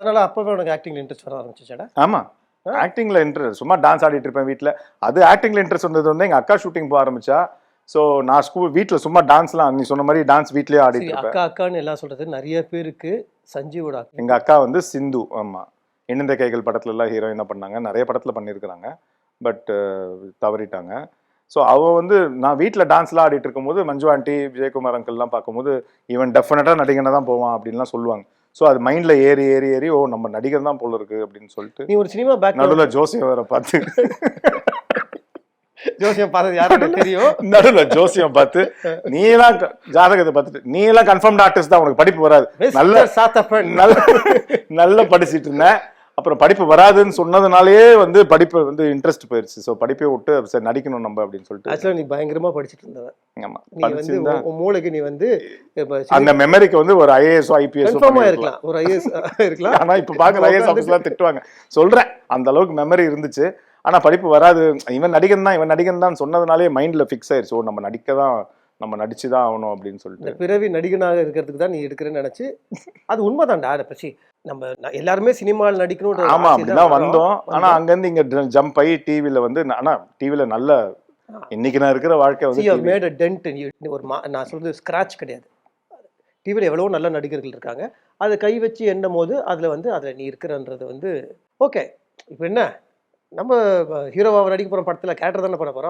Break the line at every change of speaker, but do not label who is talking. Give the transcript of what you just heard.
அதனால அப்பவே உனக்கு ஆக்டிங்ல இன்ட்ரெஸ்ட் வர ஆரம்பிச்சுச்சாடா?
ஆமா, ஆக்டிங்ல இன்ட்ரெஸ்ட். சும்மா டான்ஸ் ஆடிட்டு இருப்பேன் வீட்டில். அது ஆக்டிங்ல இன்ட்ரெஸ்ட் வந்தது வந்து எங்க அக்கா ஷூட்டிங் போக ஆரம்பிச்சா. ஸோ நான் வீட்டில் சும்மா டான்ஸ்லாம் நீ சொன்ன மாதிரி டான்ஸ் வீட்லயே ஆடிட்டு
சரி,
இருப்பேன்.
அக்கா அக்கான்னு எல்லாம் சொல்றது நிறைய பேருக்கு சஞ்சீவோட அக்கா.
எங்க அக்கா வந்து சிந்து. ஆமா, இணைந்த கைகள் படத்துல எல்லாம் ஹீரோயினா பண்ணாங்க, நிறைய படத்துல பண்ணியிருக்கிறாங்க. பட் தவறிட்டாங்க. ஸோ அவள் வந்து நான் வீட்டில் டான்ஸ்லாம் ஆடிட்டு இருக்கும்போது மஞ்சு ஆண்டி, விஜயகுமார் அங்கிள்லாம் பார்க்கும்போது இவன் டெஃபினட்டாக நடிகனை தான் போவான் அப்படின்லாம் சொல்லுவாங்க. ஸோ அது மைண்டில் ஏறி ஏறி ஏறி ஓ நம்ம நடிகர் தான் போல இருக்கு அப்படின்னு சொல்லிட்டு
நீ ஒரு சினிமா பேக்
நடுவில் ஜோசியம் வேற பார்த்து
ஜோசியம் பார்த்தது யாருக்கு தெரியும்?
நடுவில் ஜோசியம் பார்த்து நீ எல்லாம் ஜாதகத்தை பார்த்துட்டு நீ எல்லாம் கன்ஃபார்ம்ட் ஆர்டிஸ்ட் தான், உனக்கு படிப்பு வராது, நல்ல
சாத்தப்பன்
நல்லா படிச்சுட்டு இருந்தேன். அப்புறம் படிப்பு வராதுன்னு சொன்னதுனாலேயே வந்து படிப்பு வந்து இன்ட்ரெஸ்ட் போயிருச்சு. ஸோ படிப்பை விட்டு சரி நடிக்கணும் நம்ம அப்படின்னு சொல்லிட்டு.
ஆக்சுவலா நீ பயங்கரமா படிச்சுட்டு இருந்தவன்.
ஆமா,
நீ வந்து உன் மூளைக்கு நீ வந்து
அந்த மெமரிக்கு வந்து ஒரு ஐஏஎஸ் ஐபிஎஸ்
இருக்கலாம், ஒரு ஐஏஎஸ் இருக்கலாம்.
ஆனா இப்ப பாக்குற ஐஏஎஸ் ஆஃபீஸ்லாம் திட்டுவாங்க. சொல்றேன் அந்த அளவுக்கு மெமரி இருந்துச்சு. ஆனா படிப்பு வராது, இவன் நடிகன் தான் சொன்னதுனாலே மைண்ட்ல ஃபிக்ஸ் ஆயிருச்சு. ஓ நம்ம நடிச்சுதான் ஆகணும் அப்படின்னு சொல்லிட்டு.
பிறவி நடிகனாக இருக்கிறதுக்கு தான் நீ எடுக்கிறேன்னு நினைச்சு. அது உண்மைதான்டா. பசி நம்ம எல்லாருமே சினிமாவில் நடிக்கணும்.
ஆமா, அப்படிதான் வந்தோம். ஆனா அங்க இருந்து இங்க ஜம்ப் ஆகி டிவில வந்து, ஆனா டிவில நல்ல இன்னைக்கு நான் இருக்கிற வாழ்க்கை வந்து
மேட் அ டென்ட். ஒரு நான் சொல்றது ஸ்கிராட்ச் கிடையாது. டிவியில் எவ்வளவோ நல்ல நடிகர்கள் இருக்காங்க. அதை கை வச்சு எண்ணும் போது அதில் நீ இருக்கிறன்றது வந்து ஓகே. இப்போ என்ன நம்ம ஹீரோவாக நடிக்க போகிற படத்தில் கேரக்டர் தானே பண்ண போகிறோம்.